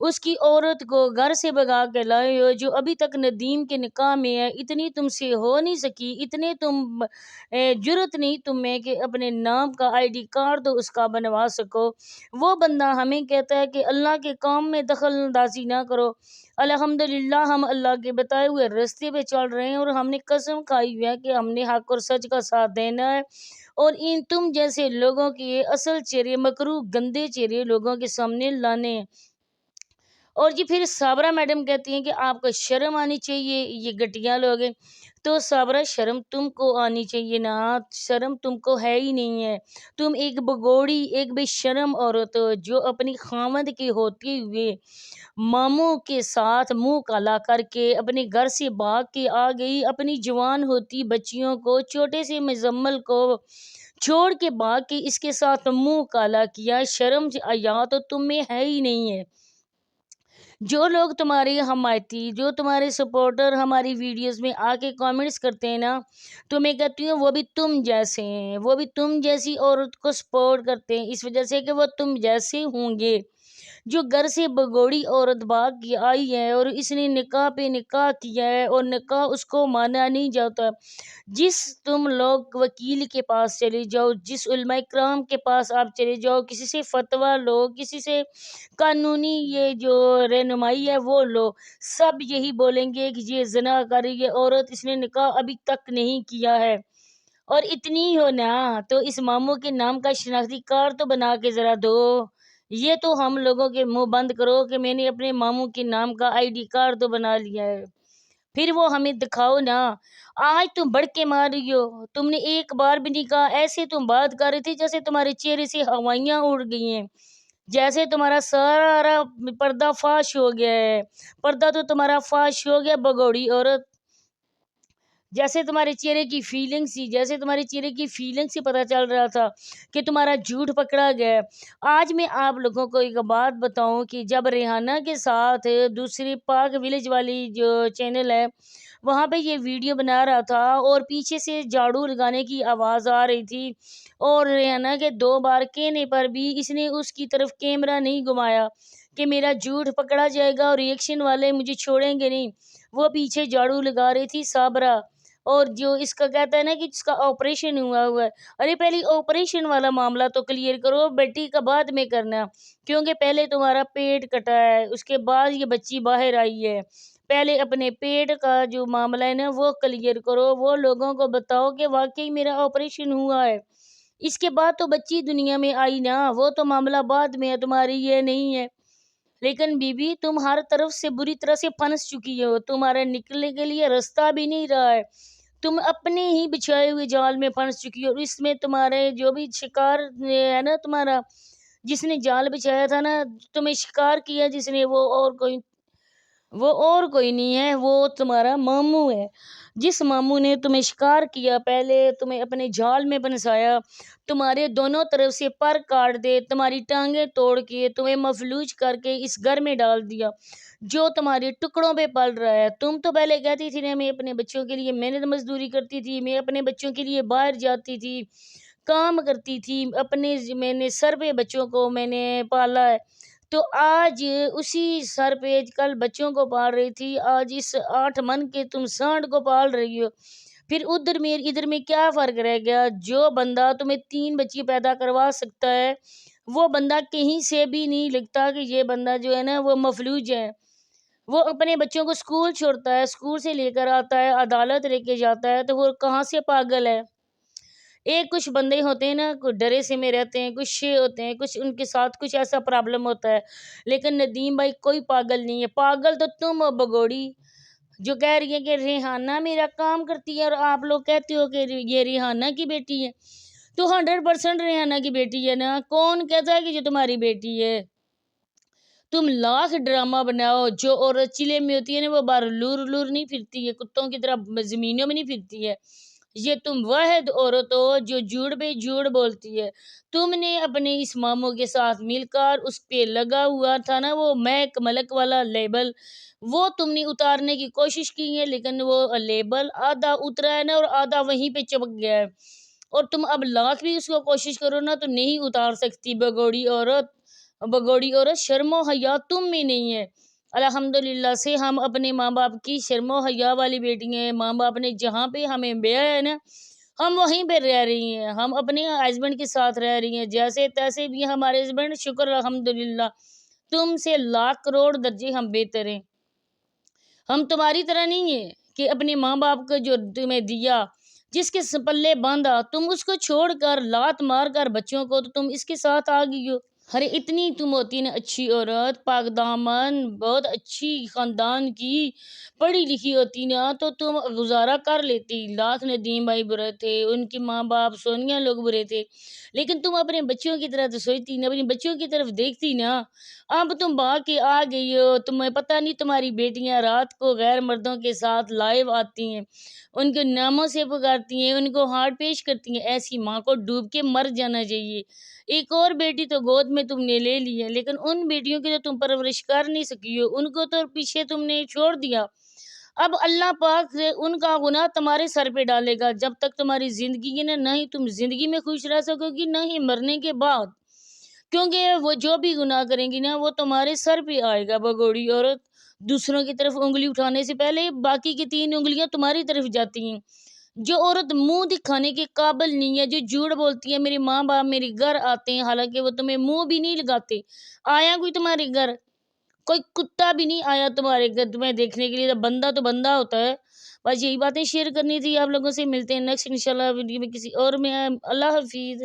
اس کی عورت کو گھر سے بگا کے لائے ہو، جو ابھی تک ندیم کے نکاح میں ہے، اتنی تم سے ہو نہیں سکی، اتنے تم جرت نہیں تم میں کہ اپنے نام کا آئی ڈی کارڈ تو اس کا بنوا سکو۔ وہ بندہ ہمیں کہتا ہے کہ اللہ کے کام میں دخل اندازی نہ کرو۔ الحمدللہ ہم اللہ کے بتائے ہوئے راستے پہ چل رہے ہیں، اور ہم نے قسم کھائی ہوئی ہے کہ ہم نے حق اور سچ کا ساتھ دینا ہے، اور ان تم جیسے لوگوں کے اصل چہرے، مکروہ گندے چہرے لوگوں کے سامنے لانے ہیں۔ اور جی پھر صابرہ میڈم کہتی ہیں کہ آپ کو شرم آنی چاہیے، یہ گھٹیا لوگ ہیں۔ تو صابرہ شرم تم کو آنی چاہیے نا، شرم تم کو ہے ہی نہیں ہے۔ تم ایک بگوڑی، ایک بے شرم عورت ہو، جو اپنی خامد کے ہوتے ہوئے ماموں کے ساتھ منہ کالا کر کے اپنے گھر سے بھاگ کے آ گئی، اپنی جوان ہوتی بچیوں کو، چھوٹے سے مزمل کو چھوڑ کے بھاگ کے اس کے ساتھ منہ کالا کیا۔ شرم حیا تو تم میں ہے ہی نہیں ہے۔ جو لوگ تمہاری حمایتی، جو تمہارے سپورٹر ہماری ویڈیوز میں آ کے کامنٹس کرتے ہیں نا، تو میں کہتی ہوں وہ بھی تم جیسے ہیں، وہ بھی تم جیسی عورت کو سپورٹ کرتے ہیں، اس وجہ سے کہ وہ تم جیسے ہوں گے۔ جو گھر سے بگوڑی عورت بھاگ کے آئی ہے، اور اس نے نکاح پہ نکاح کیا ہے، اور نکاح اس کو مانا نہیں جاتا۔ جس تم لوگ وکیل کے پاس چلے جاؤ، جس علماء کرام کے پاس آپ چلے جاؤ، کسی سے فتویٰ لو، کسی سے قانونی یہ جو رہنمائی ہے وہ لو، سب یہی بولیں گے کہ یہ زنا کر رہی ہے عورت، اس نے نکاح ابھی تک نہیں کیا ہے۔ اور اتنی ہو نا تو اس ماموں کے نام کا شناختی کارڈ تو بنا کے ذرا دو۔ یہ تو ہم لوگوں کے منہ بند کرو کہ میں نے اپنے ماموں کے نام کا آئی ڈی کارڈ تو بنا لیا ہے، پھر وہ ہمیں دکھاؤ نا۔ آج تم بڑھ کے مار رہی ہو، تم نے ایک بار بھی نہیں کہا، ایسے تم بات کر رہی تھی جیسے تمہارے چہرے سے ہوائیاں اڑ گئی ہیں، جیسے تمہارا سارا پردہ فاش ہو گیا ہے۔ پردہ تو تمہارا فاش ہو گیا بگوڑی عورت، جیسے تمہارے چہرے کی فیلنگ سی، جیسے تمہارے چہرے کی فیلنگ سے پتہ چل رہا تھا کہ تمہارا جھوٹ پکڑا گیا ہے۔ آج میں آپ لوگوں کو ایک بات بتاؤں کہ جب ریحانہ کے ساتھ دوسری پاک ولیج والی جو چینل ہے وہاں پہ یہ ویڈیو بنا رہا تھا، اور پیچھے سے جھاڑو لگانے کی آواز آ رہی تھی، اور ریحانہ کے 2 بار کہنے پر بھی اس نے اس کی طرف کیمرہ نہیں گھمایا کہ میرا جھوٹ پکڑا جائے گا اور ریئیکشن والے مجھے چھوڑیں گے نہیں۔ وہ پیچھے جھاڑو لگا رہی تھی صابرہ، اور جو اس کا کہتا ہے نا کہ جس کا آپریشن ہوا ہے، ارے پہلے آپریشن والا معاملہ تو کلیئر کرو، بیٹی کا بعد میں کرنا، کیونکہ پہلے تمہارا پیٹ کٹا ہے، اس کے بعد یہ بچی باہر آئی ہے۔ پہلے اپنے پیٹ کا جو معاملہ ہے نا وہ کلیئر کرو، وہ لوگوں کو بتاؤ کہ واقعی میرا آپریشن ہوا ہے، اس کے بعد تو بچی دنیا میں آئی نا، وہ تو معاملہ بعد میں ہے، تمہاری یہ نہیں ہے۔ لیکن بی بی تم ہر طرف سے بری طرح سے پھنس چکی ہو، تمہارے نکلنے کے لیے راستہ بھی نہیں رہا ہے، تم اپنے ہی بچھائے ہوئے جال میں پھنس چکی ہو، اور اس میں تمہارے جو بھی شکار ہے نا، تمہارا جس نے جال بچھایا تھا نا، تمہیں شکار کیا جس نے، وہ اور کوئی نہیں ہے، وہ تمہارا ماموں ہے۔ جس ماموں نے تمہیں شکار کیا، پہلے تمہیں اپنے جال میں پھنسایا، تمہارے دونوں طرف سے پر کاٹ دے، تمہاری ٹانگیں توڑ کے، تمہیں مفلوج کر کے اس گھر میں ڈال دیا جو تمہارے ٹکڑوں پہ پل رہا ہے۔ تم تو پہلے کہتی تھی نا میں اپنے بچوں کے لیے محنت مزدوری کرتی تھی، میں اپنے بچوں کے لیے باہر جاتی تھی، کام کرتی تھی، میں نے سر پہ بچوں کو میں نے پالا ہے، تو آج اسی سر پہ کل بچوں کو پال رہی تھی، آج اس 8 من کے تم سانڈ کو پال رہی ہو، پھر ادھر میں کیا فرق رہ گیا؟ جو بندہ تمہیں 3 بچی پیدا کروا سکتا ہے وہ بندہ کہیں سے بھی نہیں لگتا کہ یہ بندہ جو ہے نا وہ مفلوج ہے۔ وہ اپنے بچوں کو اسکول چھوڑتا ہے، اسکول سے لے کر آتا ہے، عدالت لے کے جاتا ہے، تو وہ کہاں سے پاگل ہے؟ ایک کچھ بندے ہوتے ہیں نا، کچھ ڈرے سے میں رہتے ہیں، کچھ شے ہوتے ہیں، کچھ ان کے ساتھ کچھ ایسا پرابلم ہوتا ہے، لیکن ندیم بھائی کوئی پاگل نہیں ہے۔ پاگل تو تم ہو بگوڑی، جو کہہ رہی ہے کہ ریحانہ میرا کام کرتی ہے، اور آپ لوگ کہتے ہو کہ یہ ریحانہ کی بیٹی ہے، تو 100% ریحانہ کی بیٹی ہے نا، کون کہتا ہے کہ یہ تمہاری بیٹی ہے؟ تم لاکھ ڈرامہ بناؤ، جو عورت چلے میں ہوتی ہے نا وہ باہر لور لور نہیں پھرتی ہے، کتوں کی طرح زمینوں میں نہیں پھرتی ہے، یہ تم واحد عورت ہو جو جھوٹ پہ جھوٹ بولتی ہے۔ تم نے اپنے اس ماموں کے ساتھ مل کر اس پہ لگا ہوا تھا نا وہ میک ملک والا لیبل، وہ تم نے اتارنے کی کوشش کی ہے، لیکن وہ لیبل آدھا اترا ہے نا اور آدھا وہیں پہ چپک گیا ہے، اور تم اب لاکھ بھی اس کو کوشش کرو نا تو نہیں اتار سکتی بگوڑی عورت۔ بگوڑی عورت شرم و حیا تم میں نہیں ہے۔ الحمدللہ سے ہم اپنے ماں باپ کی شرم و حیا والی بیٹی ہیں۔ ماں باپ نے جہاں پہ ہمیں بیایا ہے نا، ہم وہیں پہ رہ رہی ہیں، ہم اپنے ہسبینڈ کے ساتھ رہ رہی ہیں، جیسے تیسے بھی ہمارے ہسبینڈ، شکر الحمدللہ، تم سے لاکھ کروڑ درجے ہم بہتر ہیں۔ ہم تمہاری طرح نہیں ہیں کہ اپنے ماں باپ کو جو تمہیں دیا، جس کے پلے باندھا، تم اس کو چھوڑ کر لات مار کر بچوں کو تو تم اس کے ساتھ آ گئی ہو۔ ارے اتنی تم ہوتی نا اچھی عورت، پاک دامن، بہت اچھی خاندان کی، پڑھی لکھی ہوتی نا تو تم گزارا کر لیتی۔ لاکھ ندیم بھائی برے تھے، ان کے ماں باپ سونیا لوگ برے تھے، لیکن تم اپنے بچوں کی طرح تو سوچتی نا، اپنے بچوں کی طرف دیکھتی نا۔ اب تم بھاگ کے آ گئی ہو، تمہیں پتہ نہیں تمہاری بیٹیاں رات کو غیر مردوں کے ساتھ لائیو آتی ہیں، ان کے ناموں سے پکارتی ہیں، ان کو ہاتھ پیش کرتی ہیں۔ ایسی ماں کو ڈوب کے مر جانا چاہیے۔ ایک اور بیٹی تو گود میں تم نے لے لی ہے، لیکن ان بیٹیوں کی تو تم پرورش کر نہیں سکی ہو، ان کو تو پیچھے تم نے چھوڑ دیا۔ اب اللہ پاک سے ان کا گناہ تمہارے سر پہ ڈالے گا، جب تک تمہاری زندگی ہے نا، نہ ہی تم زندگی میں خوش رہ سکو گی، نہ ہی مرنے کے بعد، کیونکہ وہ جو بھی گناہ کریں گی نا وہ تمہارے سر پہ آئے گا۔ بگوڑی عورت، دوسروں کی طرف انگلی اٹھانے سے پہلے باقی کی 3 انگلیاں تمہاری طرف جاتی ہیں۔ جو عورت منہ دکھانے کے قابل نہیں ہے، جو جھوٹ بولتی ہے، میرے ماں باپ میرے گھر آتے ہیں، حالانکہ وہ تمہیں منہ بھی نہیں لگاتے، آیا کوئی تمہارے گھر؟ کوئی کتا بھی نہیں آیا تمہارے گھر تمہیں دیکھنے کے لیے، بندہ تو بندہ ہوتا ہے۔ بس یہی باتیں شیئر کرنی تھی آپ لوگوں سے، ملتے ہیں نیکسٹ انشاءاللہ ویڈیو میں کسی اور میں۔ اللہ حافظ۔